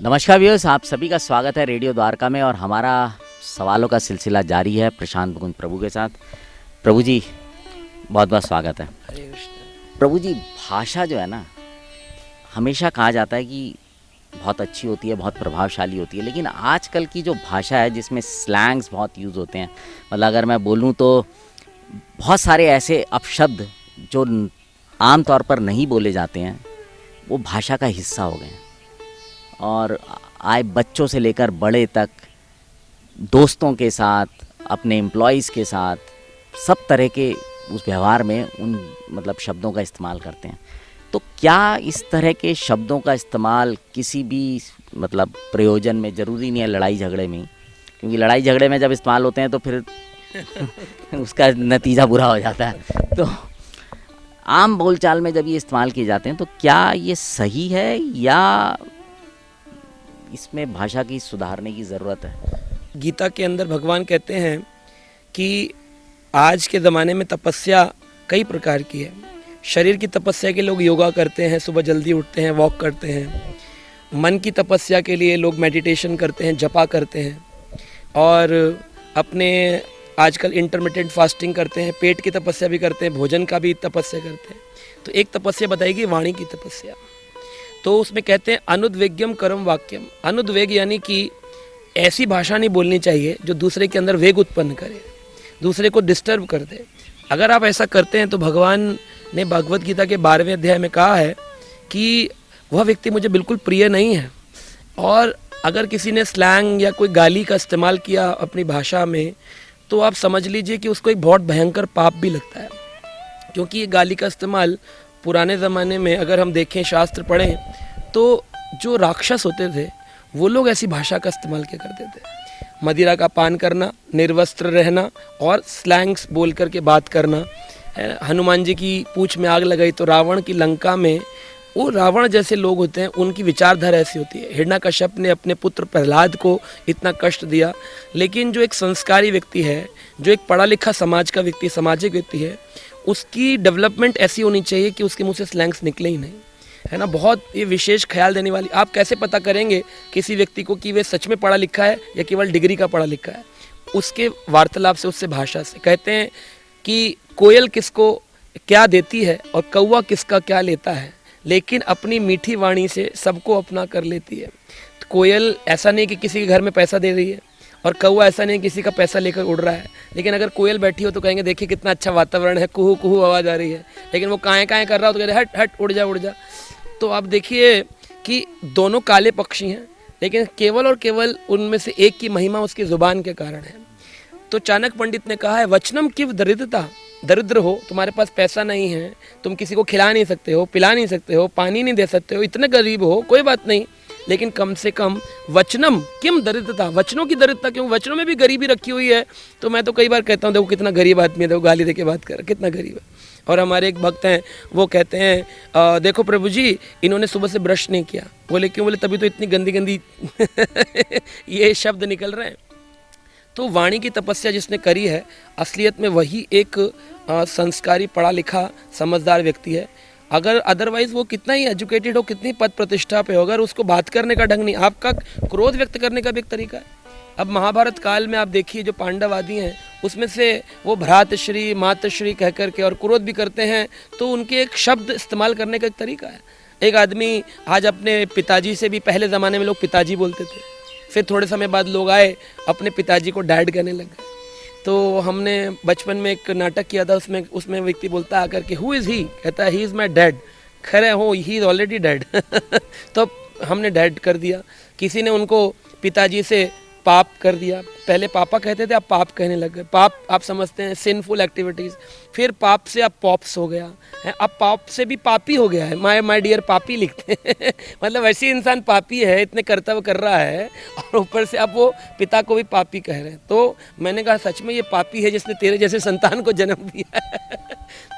नमस्कार व्यूअर्स, आप सभी का स्वागत है रेडियो द्वारका में और हमारा सवालों का सिलसिला जारी है प्रशांत मुकुंद प्रभु के साथ। प्रभु जी, बहुत बहुत स्वागत है। हरे कृष्ण। प्रभु जी, भाषा जो है ना, हमेशा कहा जाता है कि बहुत अच्छी होती है, बहुत प्रभावशाली होती है, लेकिन आजकल की जो भाषा है जिसमें स्लैंग्स बहुत यूज़ होते हैं, मतलब अगर मैं बोलूँ तो बहुत सारे ऐसे अपशब्द जो आम तौर पर नहीं बोले जाते हैं वो भाषा का हिस्सा हो गए हैं। और आए बच्चों से लेकर बड़े तक, दोस्तों के साथ, अपने एम्प्लॉइज़ के साथ, सब तरह के उस व्यवहार में उन मतलब शब्दों का इस्तेमाल करते हैं। तो क्या इस तरह के शब्दों का इस्तेमाल किसी भी मतलब प्रयोजन में, ज़रूरी नहीं है लड़ाई झगड़े में, क्योंकि लड़ाई झगड़े में जब इस्तेमाल होते हैं तो फिर उसका नतीजा बुरा हो जाता है, तो आम बोलचाल में जब ये इस्तेमाल किए जाते हैं तो क्या ये सही है या इसमें भाषा की सुधारने की ज़रूरत है? गीता के अंदर भगवान कहते हैं कि आज के ज़माने में तपस्या कई प्रकार की है। शरीर की तपस्या के लोग योगा करते हैं, सुबह जल्दी उठते हैं, वॉक करते हैं। मन की तपस्या के लिए लोग मेडिटेशन करते हैं, जपा करते हैं, और अपने आजकल इंटरमिटेंट फास्टिंग करते हैं। पेट की तपस्या भी करते हैं, भोजन का भी तपस्या करते हैं। तो एक तपस्या बताएगी वाणी की तपस्या। तो उसमें कहते हैं अनुद्वेग्यम करम वाक्यम। अनुद्वेग यानी कि ऐसी भाषा नहीं बोलनी चाहिए जो दूसरे के अंदर वेग उत्पन्न करे, दूसरे को डिस्टर्ब कर दे। अगर आप ऐसा करते हैं तो भगवान ने भगवत गीता के 12वें अध्याय में कहा है कि वह व्यक्ति मुझे बिल्कुल प्रिय नहीं है। और अगर किसी ने स्लैंग या कोई गाली का इस्तेमाल किया अपनी भाषा में, तो आप समझ लीजिए कि उसको एक बहुत भयंकर पाप भी लगता है। क्योंकि ये गाली का इस्तेमाल पुराने ज़माने में अगर हम देखें, शास्त्र पढ़ें, तो जो राक्षस होते थे वो लोग ऐसी भाषा का इस्तेमाल किया करते थे। मदिरा का पान करना, निर्वस्त्र रहना और स्लैंग्स बोल करके बात करना। हनुमान जी की पूंछ में आग लगाई तो रावण की लंका में वो रावण जैसे लोग होते हैं, उनकी विचारधारा ऐसी होती है। हिरण्यकश्यप ने अपने पुत्र प्रहलाद को इतना कष्ट दिया, लेकिन जो एक संस्कारी व्यक्ति है, जो एक पढ़ा लिखा समाज का व्यक्ति, सामाजिक व्यक्ति है, उसकी डेवलपमेंट ऐसी होनी चाहिए कि उसके मुंह से स्लैंग्स निकले ही नहीं, है ना। बहुत ये विशेष ख्याल देने वाली। आप कैसे पता करेंगे किसी व्यक्ति को कि वे सच में पढ़ा लिखा है या केवल डिग्री का पढ़ा लिखा है? उसके वार्तालाप से, उससे भाषा से। कहते हैं कि कोयल किसको क्या देती है और कौवा किसका क्या लेता है, लेकिन अपनी मीठी वाणी से सबको अपना कर लेती है। तो कोयल ऐसा नहीं कि किसी के घर में पैसा दे रही है, और कौवा ऐसा नहीं किसी का पैसा लेकर उड़ रहा है। लेकिन अगर कोयल बैठी हो तो कहेंगे देखिए कितना अच्छा वातावरण है, कुहू कुहू आवाज़ आ रही है। लेकिन वो काएँ काएँ कर रहा हो तो कहते हट हट, उड़ जा उड़ जा। तो आप देखिए कि दोनों काले पक्षी हैं, लेकिन केवल और केवल उनमें से एक की महिमा उसकी ज़ुबान के कारण है। तो चाणक्य पंडित ने कहा है, वचनम किव दरिद्रता। दरिद्र हो, तुम्हारे पास पैसा नहीं है, तुम किसी को खिला नहीं सकते हो, पिला नहीं सकते हो, पानी नहीं दे सकते हो, इतने गरीब हो, कोई बात नहीं, लेकिन कम से कम वचनम किम दरिद्रता, वचनों की दरिद्रता क्यों? वचनों में भी गरीबी रखी हुई है। तो मैं तो कई बार कहता हूँ देखो कितना गरीब आदमी है, देखो गाली दे के बात कर, कितना गरीब है। और हमारे एक भक्त हैं, वो कहते हैं देखो प्रभु जी, इन्होंने सुबह से ब्रश नहीं किया। बोले क्यों? बोले तभी तो इतनी गंदी गंदी ये शब्द निकल रहे हैं। तो वाणी की तपस्या जिसने करी है, असलियत में वही एक संस्कारी, पढ़ा लिखा, समझदार व्यक्ति है। अगर अदरवाइज वो कितना ही एजुकेटेड हो, कितनी पद प्रतिष्ठा पे हो, अगर उसको बात करने का ढंग नहीं, आपका क्रोध व्यक्त करने का भी एक तरीका है। अब महाभारत काल में आप देखिए जो पांडव आदि हैं, उसमें से वो भ्रातश्री, मातश्री कह करके और क्रोध भी करते हैं, तो उनके एक शब्द इस्तेमाल करने का एक तरीका है। एक आदमी आज अपने पिताजी से भी, पहले ज़माने में लोग पिताजी बोलते थे, फिर थोड़े समय बाद लोग आए अपने पिताजी को डैड कहने लग गए। तो हमने बचपन में एक नाटक किया था, उसमें व्यक्ति बोलता आकर के हु इज़ ही, कहता है ही इज़ माई डैड। खैर हो, ही इज़ ऑलरेडी डैड। तो हमने डैड कर दिया। किसी ने उनको पिताजी से पाप कर दिया, पहले पापा कहते थे, अब पाप कहने लग गए। पाप आप समझते हैं सिनफुल एक्टिविटीज़, फिर पाप से अब पॉप्स हो गया है, अब पाप से भी पापी हो गया है। माय डियर पापी लिखते हैं। मतलब वैसे इंसान पापी है, इतने कर्तव्य कर रहा है, और ऊपर से अब वो पिता को भी पापी कह रहे हैं। तो मैंने कहा सच में ये पापी है जिसने तेरे जैसे संतान को जन्म दिया है।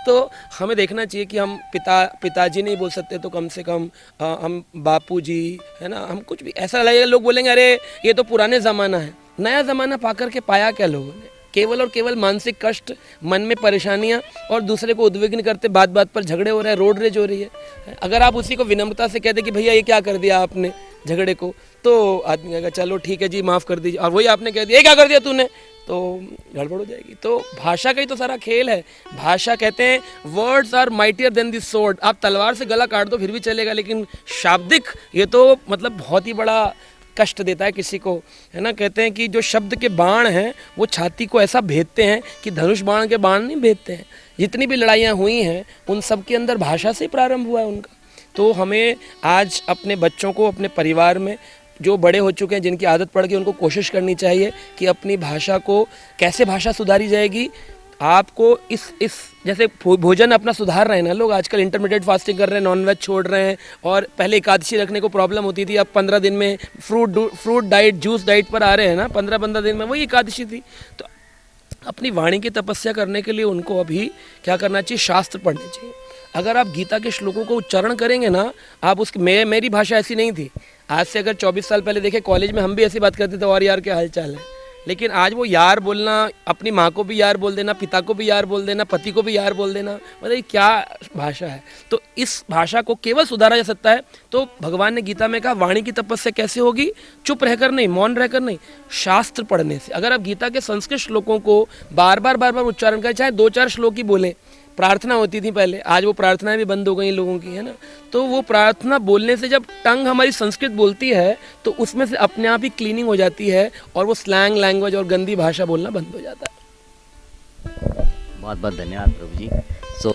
तो हमें देखना चाहिए कि हम पिताजी नहीं बोल सकते तो कम से कम हम बापू जी, है ना, हम कुछ भी ऐसा लगेगा, लोग बोलेंगे अरे ये तो पुराने ज़माना है। नया ज़माना पा कर के पाया क्या लोगों ने? केवल और केवल मानसिक कष्ट, मन में परेशानियां, और दूसरे को उद्विग्न करते, बात बात पर झगड़े हो रहे हैं, रोड रेज हो रही है। अगर आप उसी को विनम्रता से कहते कि भैया ये क्या कर दिया आपने, झगड़े को, तो आदमी कहेगा चलो ठीक है जी माफ़ कर दीजिए, और वही आपने कह दिया ये क्या कर दिया तूने, तो गड़बड़ हो जाएगी। तो भाषा का ही तो सारा खेल है। भाषा कहते हैं words are mightier than the sword. आप तलवार से गला काट दो फिर भी चलेगा, लेकिन शाब्दिक ये तो मतलब बहुत ही बड़ा कष्ट देता है किसी को, है ना। कहते हैं कि जो शब्द के बाण हैं वो छाती को ऐसा भेदते हैं कि धनुष बाण के बाण नहीं भेदते हैं। जितनी भी लड़ाइयाँ हुई हैं उन सब के अंदर भाषा से ही प्रारंभ हुआ है उनका। तो हमें आज अपने बच्चों को, अपने परिवार में जो बड़े हो चुके हैं, जिनकी आदत पड़ गई, उनको कोशिश करनी चाहिए कि अपनी भाषा को कैसे भाषा सुधारी जाएगी। आपको इस जैसे भोजन अपना सुधार रहे हैं ना लोग, आजकल इंटरमीडिएट फास्टिंग कर रहे हैं, नॉनवेज छोड़ रहे हैं, और पहले एकादशी रखने को प्रॉब्लम होती थी, अब 15 दिन में फ्रूट डाइट, जूस डाइट पर आ रहे हैं ना, 15-15 दिन में, वही एकादशी थी। तो अपनी वाणी की तपस्या करने के लिए उनको अभी क्या करना चाहिए, शास्त्र पढ़ने चाहिए। अगर आप गीता के श्लोकों को उच्चारण करेंगे ना, आप उसकी मेरी भाषा ऐसी नहीं थी। आज से अगर 24 साल पहले देखें, कॉलेज में हम भी ऐसी बात करते थे, और यार क्या हाल चाल है। लेकिन आज वो यार बोलना, अपनी माँ को भी यार बोल देना, पिता को भी यार बोल देना, पति को भी यार बोल देना, मतलब ये क्या भाषा है। तो इस भाषा को केवल सुधारा जा सकता है। तो भगवान ने गीता में कहा वाणी की तपस्या कैसे होगी, चुप रहकर नहीं, मौन रहकर नहीं, शास्त्र पढ़ने से। अगर आप गीता के संस्कृत श्लोकों को बार बार उच्चारण करें, चाहे 2-4 श्लोक ही बोलें। प्रार्थना होती थी पहले, आज वो प्रार्थनाएं भी बंद हो गई लोगों की, है ना। तो वो प्रार्थना बोलने से जब टंग हमारी संस्कृत बोलती है तो उसमें से अपने आप ही क्लीनिंग हो जाती है, और वो स्लैंग लैंग्वेज और गंदी भाषा बोलना बंद हो जाता है। बहुत बहुत धन्यवाद प्रभु जी। सो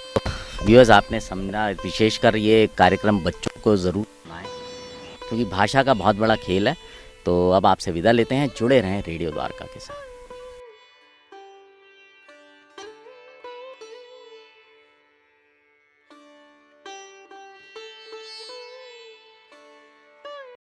व्यूअर्स, आपने समझा, विशेषकर ये कार्यक्रम बच्चों को ज़रूर सुनाएं, क्योंकि भाषा का बहुत बड़ा खेल है। तो अब आपसे विदा लेते हैं, जुड़े रहें रेडियो द्वारका के साथ।